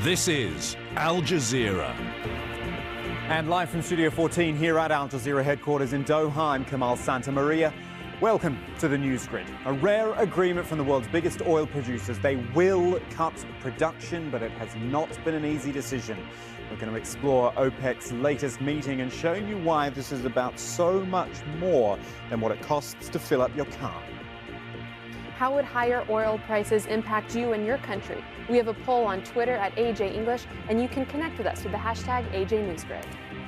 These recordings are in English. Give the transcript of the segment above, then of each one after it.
This is Al Jazeera. And live from Studio 14 here at Al Jazeera headquarters in Doha, I'm Kamal Santamaria. Welcome to the News Grid. A rare agreement from the world's biggest oil producers. They will cut production, but it has not been an easy decision. We're going to explore OPEC's latest meeting and show you why this is about so much more than what it costs to fill up your car. How would higher oil prices impact you and your country? We have a poll on Twitter at AJ English, and you can connect with us with the hashtag AJNewsGrid.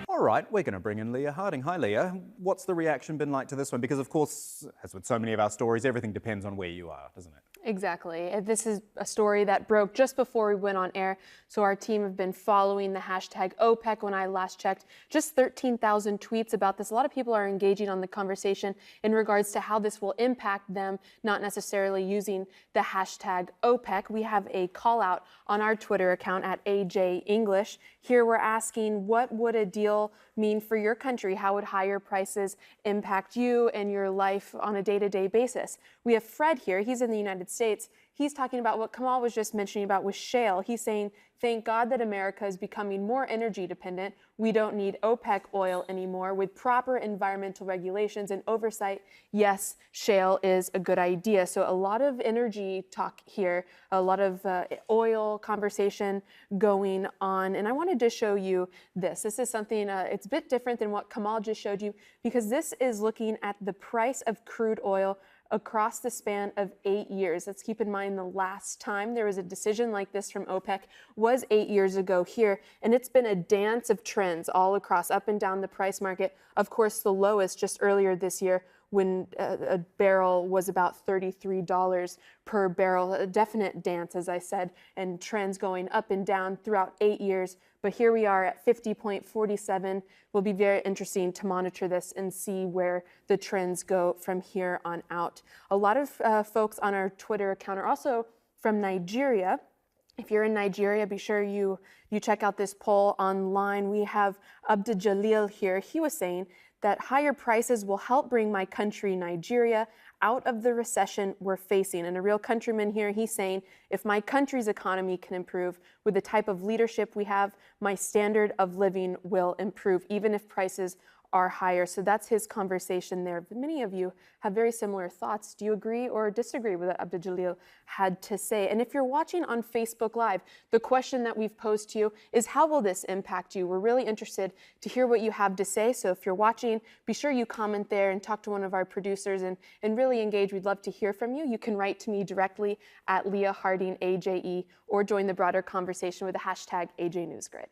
All right, we're going to bring in Leah Harding. Hi, Leah. What's the reaction been like to this one? Because, of course, as with so many of our stories, everything depends on where you are, doesn't it? Exactly. This is a story that broke just before we went on air, so our team have been following the hashtag OPEC. When I last checked, just 13,000 tweets about this. A lot of people are engaging on the conversation in regards to how this will impact them, not necessarily using the hashtag OPEC. We have a call out on our Twitter account at AJ English. Here we're asking, what would a deal mean for your country? How would higher prices impact you and your life on a day-to-day basis? We have Fred here. He's in the United States. He's talking about what Kamal was just mentioning about with shale. He's saying, thank God that America is becoming more energy dependent. We don't need OPEC oil anymore. With proper environmental regulations and oversight, yes, shale is a good idea. So a lot of energy talk here, a lot of oil conversation going on. And I wanted to show you this. This is something, it's a bit different than what Kamal just showed you, because this is looking at the price of crude oil across the span of 8 years. Let's keep in mind the last time there was a decision like this from OPEC was 8 years ago here, and it's been a dance of trends all across, up and down the price market. Of course, the lowest just earlier this year when a barrel was about $33 per barrel. A definite dance, as I said, and trends going up and down throughout 8 years. But here we are at 50.47. Will be very interesting to monitor this and see where the trends go from here on out. A lot of folks on our Twitter account are also from Nigeria. If you're in Nigeria, be sure you check out this poll online. We have Abdul Jalil here. He was saying that higher prices will help bring my country, Nigeria, out of the recession we're facing. And a real countryman here, he's saying, if my country's economy can improve with the type of leadership we have, my standard of living will improve, even if prices are higher. So that's his conversation there. But many of you have very similar thoughts. Do you agree or disagree with what Abdul Jalil had to say? And if you're watching on Facebook Live, the question that we've posed to you is, how will this impact you? We're really interested to hear what you have to say. So if you're watching, be sure you comment there and talk to one of our producers and really engage. We'd love to hear from you. You can write to me directly at Leah Harding, AJE, or join the broader conversation with the hashtag AJNewsGrid.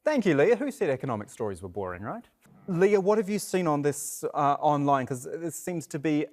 Thank you, Leah. Who said economic stories were boring, right? Leah, what have you seen on this online? Because this seems to be,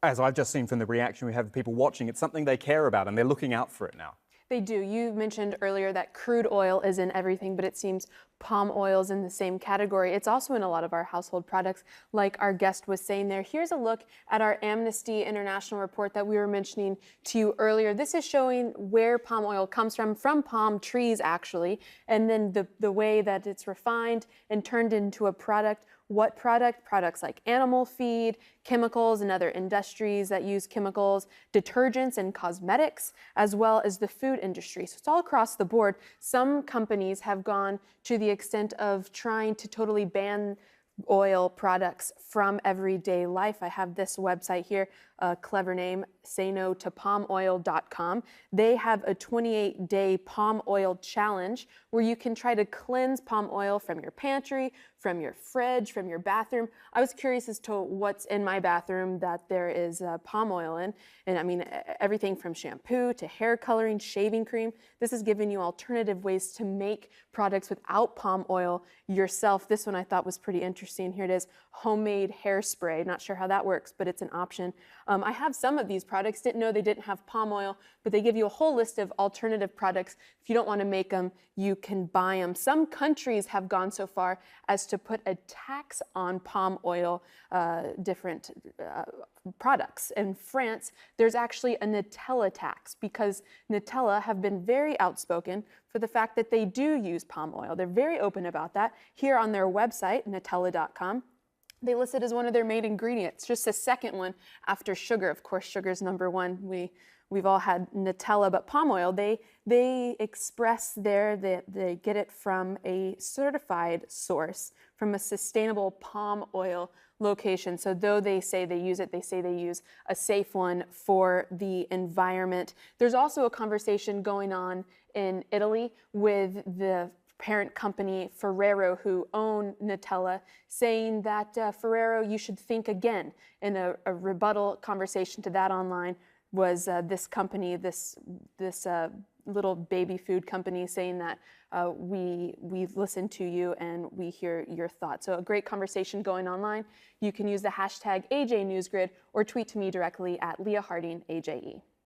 as I've just seen from the reaction we have of people watching, it's something they care about and they're looking out for it now. They do. You mentioned earlier that crude oil is in everything, but it seems palm oil is in the same category. It's also in a lot of our household products, like our guest was saying there. Here's a look at our Amnesty International report that we were mentioning to you earlier. This is showing where palm oil comes from palm trees, actually, and then the way that it's refined and turned into a product. What product? Products like animal feed, chemicals and other industries that use chemicals, detergents and cosmetics, as well as the food industry. So it's all across the board. Some companies have gone to the extent of trying to totally ban oil products from everyday life. I have this website here, a clever name, sayno-to-palmoil.com. They have a 28-day palm oil challenge where you can try to cleanse palm oil from your pantry, from your fridge, from your bathroom. I was curious as to what's in my bathroom that there is palm oil in. And I mean, everything from shampoo to hair coloring, shaving cream. This is giving you alternative ways to make products without palm oil yourself. This one I thought was pretty interesting. Here it is, homemade hairspray. Not sure how that works, but it's an option. I have some of these products, didn't know they didn't have palm oil, but they give you a whole list of alternative products. If you don't want to make them, you can buy them. Some countries have gone so far as to put a tax on palm oil, different products. In France, there's actually a Nutella tax because Nutella have been very outspoken for the fact that they do use palm oil. They're very open about that. Here on their website, Nutella.com, they list it as one of their main ingredients, just a second one after sugar. Of course, sugar is number one. We we've all had Nutella, but palm oil, they express they get it from a certified source, from a sustainable palm oil location. So though they say they use it, they say they use a safe one for the environment. There's also a conversation going on in Italy with the parent company Ferrero, who own Nutella, saying that Ferrero, you should think again. In a rebuttal conversation to that online was this company, this little baby food company, saying that we've listened to you and we hear your thoughts. So a great conversation going online. You can use the hashtag AJNewsGrid or tweet to me directly at Leah Harding, AJE.